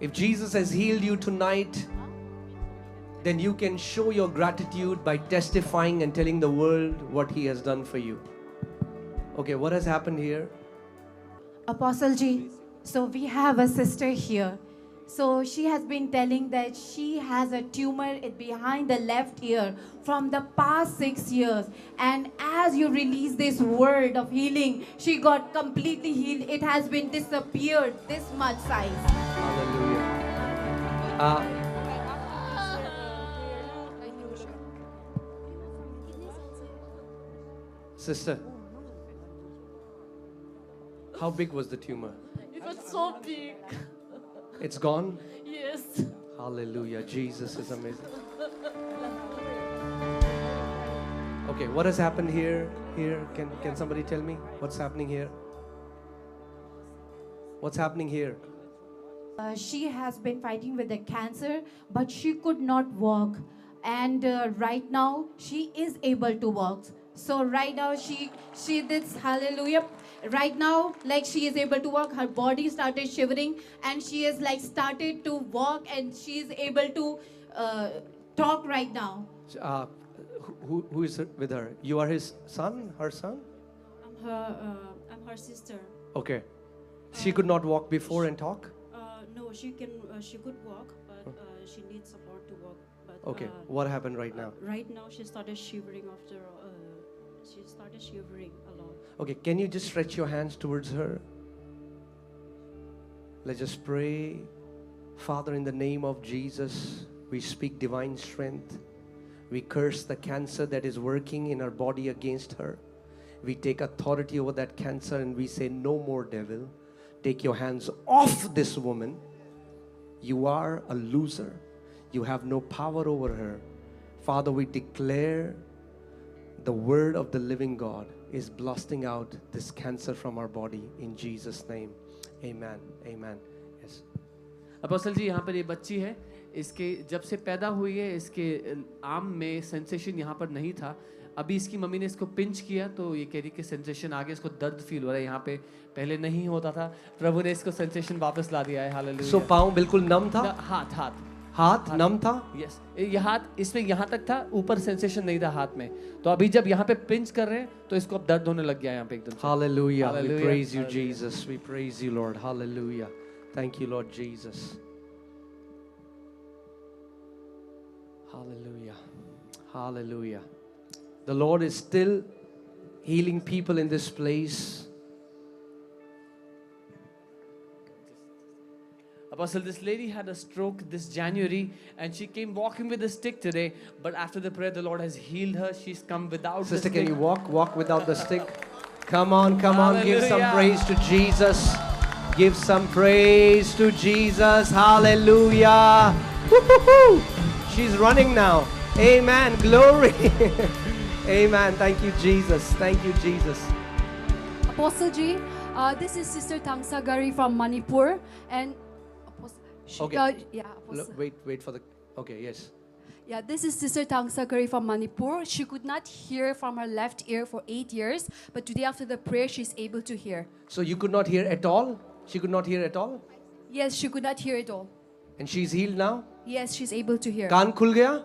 If Jesus has healed you tonight, then you can show your gratitude by testifying and telling the world what He has done for you. Okay, what has happened here? Apostle Ji, so we have a sister here. So she has been telling that she has a tumor behind the left ear from the past 6 years. And as you release this word of healing, she got completely healed. It has been disappeared this much size. Hallelujah. Sister, how big was the tumor? It was so big. It's gone? Yes. Hallelujah. Jesus is amazing. Okay, what has happened here? Can somebody tell me what's happening here? What's happening here? She has been fighting with the cancer, but she could not walk. And right now, she is able to walk. So right now, she did hallelujah. Right now, like she is able to walk. Her body started shivering, and she is like started to walk, and she is able to talk right now. Who is with her? You are his son? Her son? I'm her sister. Okay. She could not walk before and talk? No, she could walk, but she needs support to walk. But Okay. What happened right now? right now she started shivering after. She started shivering a lot. Okay, can you just stretch your hands towards her? Let's just pray. Father, in the name of Jesus, we speak divine strength. We curse the cancer that is working in our body against her. We take authority over that cancer and we say, no more, devil. Take your hands off this woman. You are a loser. You have no power over her. Father, we declare the word of the living God is blasting out this cancer from our body in Jesus' name. Amen. Amen. Yes. Apostle ji, यहाँ पर ये बच्ची है, इसके जब से पैदा हुई है इसके आर्म में सेंसेशन यहाँ पर नहीं था. अभी इसकी मम्मी ने इसको पिंच किया तो ये कह रही कि सेंसेशन आ गया, इसको दर्द फील हो रहा है यहाँ पे, पहले नहीं होता था. प्रभु ने इसको सेंसेशन वापस ला दिया है. हालेलुया. सो पाँव बिल्कुल नम था? हाथ नम था? यस, ये हाथ इसमें यहाँ तक था, ऊपर सेंसेशन नहीं था हाथ में. तो अभी जब यहाँ पे पिंच कर रहे हैं तो इसको अब दर्द होने लग गया यहाँ पे एकदम. Hallelujah. We praise you, Jesus. We praise you, Lord. Hallelujah. Thank you, Lord Jesus. Hallelujah. Hallelujah. The Lord is still healing people in this place. Apostle, this lady had a stroke this January and she came walking with a stick today, but after the prayer the Lord has healed her. She's come without Sister, the stick. can you walk without the stick? Come on, give some Hallelujah. praise to Jesus. Give some praise to Jesus. Hallelujah. Woo-hoo-hoo. She's running now. Amen. Glory. Amen. Thank you, Jesus. Thank you, Jesus. Apostle Ji, this is Sister Tangsa Gari from Manipur, and Okay. Apostle. Wait for the. Okay, yes. Yeah, this is Sister Tangsa Gari from Manipur. She could not hear from her left ear for 8 years, but today after the prayer, she's able to hear. So you could not hear at all? She could not hear at all? Yes, she could not hear at all. And she's healed now? Yes, she's able to hear. Kaan khul gaya?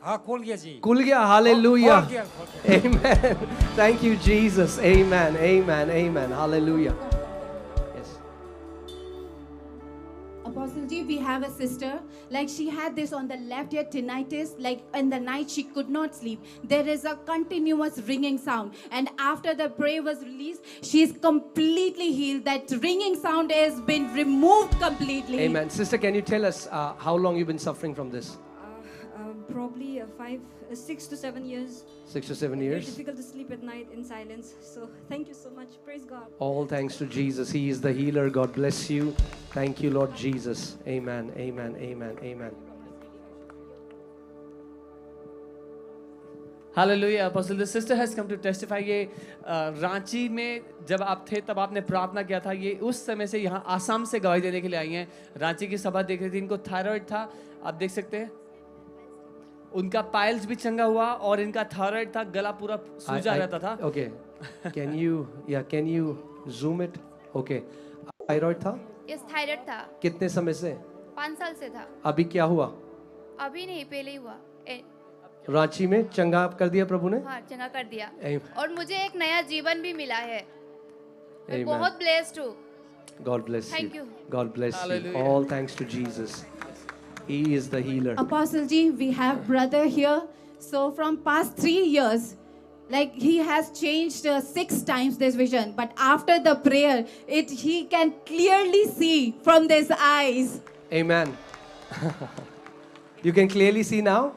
हाँ खोल गया जी. Khul gaya. Hallelujah. खोल गया. Amen. Thank you, Jesus. Amen. Amen. Amen. Hallelujah. Yes. Apostle Ji, we have a sister, like she had this on the left ear tinnitus, like in the night she could not sleep. There is a continuous ringing sound, and after the prayer was released, she is completely healed. That ringing sound has been removed completely. Amen. Sister, can you tell us how long you've been suffering from this? Probably 6 to 7 years. 6 to 7 Very years? difficult to sleep at night in silence. So thank you so much. Praise God. All thanks to Jesus. He is the healer. God bless you. Thank you, Lord Jesus. Amen. Amen. Amen. Amen. Hallelujah. Apostle, the sister has come to testify. ये रांची में जब आप थे तब आपने प्रार्थना किया था. ये उस समय से यहाँ आसाम से गवाही देने के लिए आई हैं. रांची की सभा देख रही थी. इनको थायराइड था, आप देख सकते हैं. उनका पाइल्स भी चंगा हुआ और इनका थायराइड था, गला पूरा सूजा रहता था. Okay. Can you zoom it? Okay. Thyroid था? ये थायराइड था, कितने समय से? 5 साल से था। अभी क्या हुआ? अभी नहीं, पहले ही हुआ। रांची में चंगा कर दिया प्रभु ने? हाँ, चंगा कर दिया। Amen. और मुझे एक नया जीवन भी मिला है। मैं Amen. बहुत ब्लेस्ड हूँ। God bless Thank you. you. God bless you. Hallelujah. All thanks to Jesus. He is the healer. Apostle Ji, we have brother here. So from past 3 years, like he has changed 6 times this vision. But after the prayer, he can clearly see from his eyes. Amen. You can clearly see now?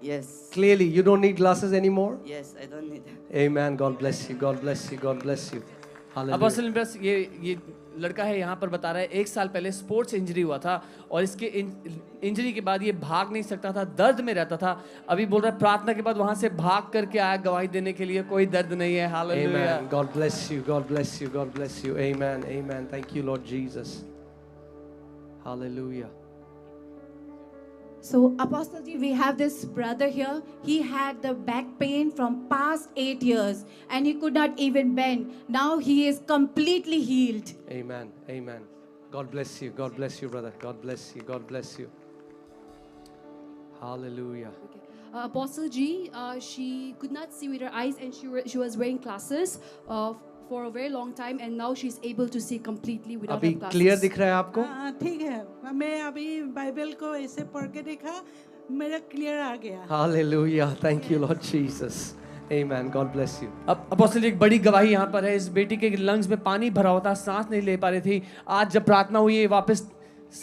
Yes. Clearly. You don't need glasses anymore? Yes, I don't need. Amen. God bless you. God bless you. God bless you. Hallelujah. Apostle बस ये लड़का है यहाँ पर बता रहा है 1 साल पहले स्पोर्ट्स इंजरी हुआ था और इसके इंजरी के बाद ये भाग नहीं सकता था, दर्द में रहता था। अभी बोल रहा है प्रार्थना के बाद वहां से भाग करके आया गवाही देने के लिए, कोई दर्द नहीं है। Hallelujah. Amen. God bless you. God bless you. God bless you. Amen. Amen. Thank you, Lord Jesus. Hallelujah. So Apostle Ji, we have this brother here. He had the back pain from past 8 years and he could not even bend. Now he is completely healed. Amen. Amen. God bless you. God bless you, brother. God bless you. God bless you. Hallelujah. Apostle G, she could not see with her eyes and she was wearing glasses for a very long time and now she's able to see completely without अभी her glasses. Clear दिख रहा है आपको? हाँ ठीक है, मैं अभी बाइबल को ऐसे पढ़ के देखा, मेरा क्लियर आ गया। Hallelujah. Thank you, Lord Jesus. Amen. God bless you. अब अपोस्टल एक बड़ी गवाही यहाँ पर है। इस बेटी के लंग्स में पानी भरा हुआ था, सांस नहीं ले पा रही थी। आज जब प्रार्थना हुई है वापस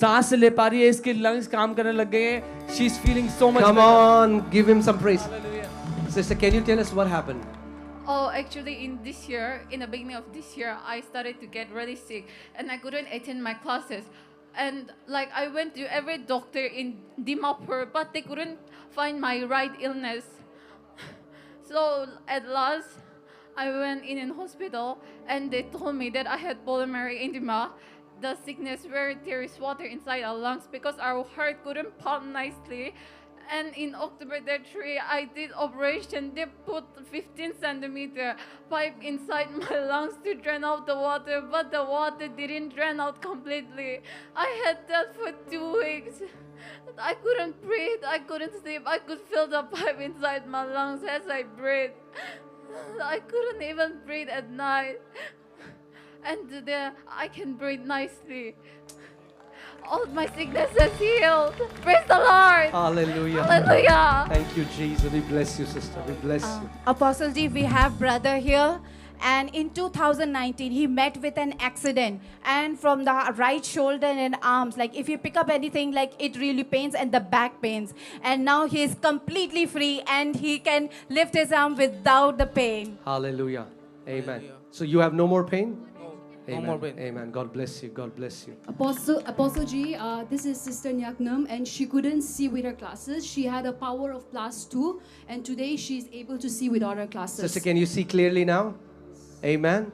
सांस ले पा रही है, इसके लंग्स काम करने लग गए हैं। She is feeling so much Come better. on, give him some praise. Sister, can you tell us what happened? Oh, actually, in the beginning of this year, I started to get really sick, and I couldn't attend my classes. And like I went to every doctor in Dimapur, but they couldn't find my right illness. So at last, I went in an hospital, and they told me that I had pulmonary edema, the sickness where there is water inside our lungs because our heart couldn't pump nicely. And in October that 3, I did operation. They put 15 centimeter pipe inside my lungs to drain out the water, but the water didn't drain out completely. I had that for 2 weeks. I couldn't breathe. I couldn't sleep. I could feel the pipe inside my lungs as I breathed. I couldn't even breathe at night. And today I can breathe nicely. All my sickness is healed. Praise the Lord. Hallelujah. Hallelujah. Thank you, Jesus. We bless you, sister. We bless you. Apostle Ji, we have brother here. And in 2019, he met with an accident. And from the right shoulder and arms, like if you pick up anything, like it really pains and the back pains. And now he is completely free and he can lift his arm without the pain. Hallelujah. Amen. So you have no more pain? No Amen. more pain. Amen. God bless you. God bless you. Apostle G, this is Sister Nyaknam, and she couldn't see with her glasses. She had a power of +2, and today she's able to see without her glasses. Sister, can you see clearly now? Amen.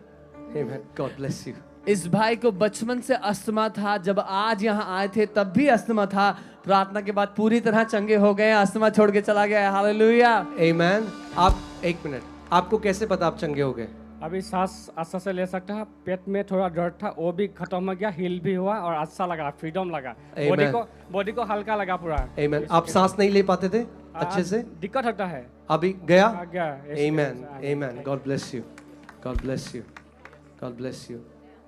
Amen. God bless you. इस भाई को बचपन से asthma था, जब आज यहाँ आए थे तब भी अस्थमा था, प्रार्थना के बाद पूरी तरह चंगे हो गए, अस्थमा छोड़ के चला गया है। हालेलुया। Amen. आप एक मिनट, आपको कैसे पता आप चंगे हो गए? अभी सांस अच्छा से ले सकता है, पेट में थोड़ा दर्द था वो भी खत्म हो गया, हील भी हुआ और अच्छा लगा, फ्रीडम लगा, बॉडी को हल्का लगा पूरा। Amen. आप सांस नहीं ले पाते थे अच्छे से? दिक्कत होता है। अभी गया? Amen. Amen. God bless you. God bless you. God bless you.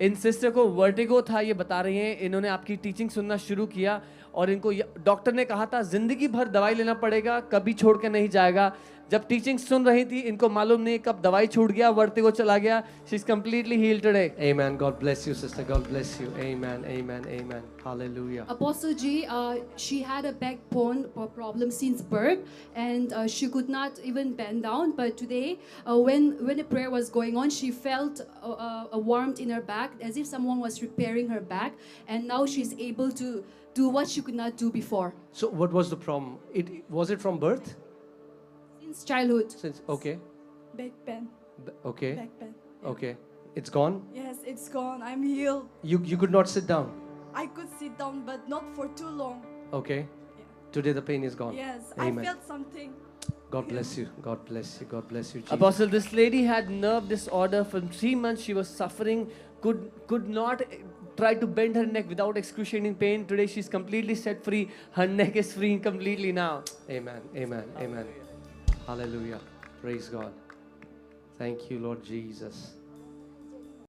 In sister को वर्टिगो था, ये बता रही हैं। इन्होंने आपकी टीचिंग सुनना शुरू किया और इनको डॉक्टर ने कहा था जिंदगी भर दवाई लेना पड़ेगा, कभी छोड़ के नहीं जाएगा। जब टीचिंग सुन रही थी इनको मालूम नहीं कब दवाई छूट गया, वर्टिगो चला गया। She is completely healed today. Amen. God bless you, sister. God bless you. Amen. Amen. Amen. Hallelujah. Apostle G, she had a backbone problem since birth, and she could not even bend down. But today, when the prayer was going on, she felt a warmth in her back, as if someone was repairing her back, and now she's able to do what she could not do before. So what was the problem? Was it from birth? Since childhood. Okay. Back pain. Okay. Back pain. Okay. It's gone? Yes, it's gone. I'm healed. You could not sit down? I could sit down, but not for too long. Okay. Today the pain is gone. Yes, Amen. I felt something. God bless you. God bless you. God bless you, Jesus. Apostle, this lady had nerve disorder for 3 months. She was suffering, could not tried to bend her neck without excruciating pain. Today she's completely set free. Her neck is free completely now. Amen. Amen. Amen. Hallelujah. Praise God. Thank you, Lord Jesus.